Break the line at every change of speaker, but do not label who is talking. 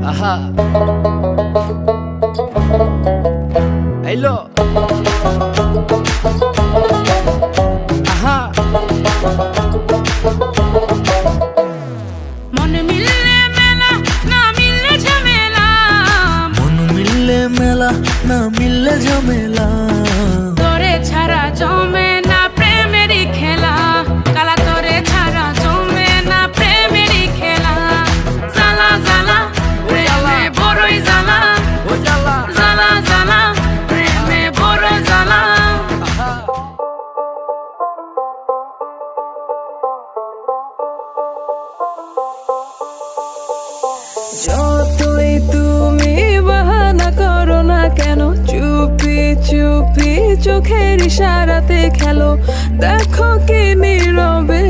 আহা হ্যালো আহা
মন মিললে মেলা না মিললে ঝামেলা,
মন মিললে মেলা না মিললে ঝামেলা,
তোরে ছাড়া জমে না প্রেমেরই খেলা, কালা তোরে ছাড়া জমে না প্রেমেরই খেলা। জ্বালা জ্বালা প্রেমে বড়ই জ্বালা,
ও জ্বালা
জ্বালা জ্বালা প্রেমে বড় জ্বালা।
আহা
যতই তুমি বাহানা করো না কেন, চুপি চুপি চোখের ইশারাতে খেলো, দেখো কি নীরবে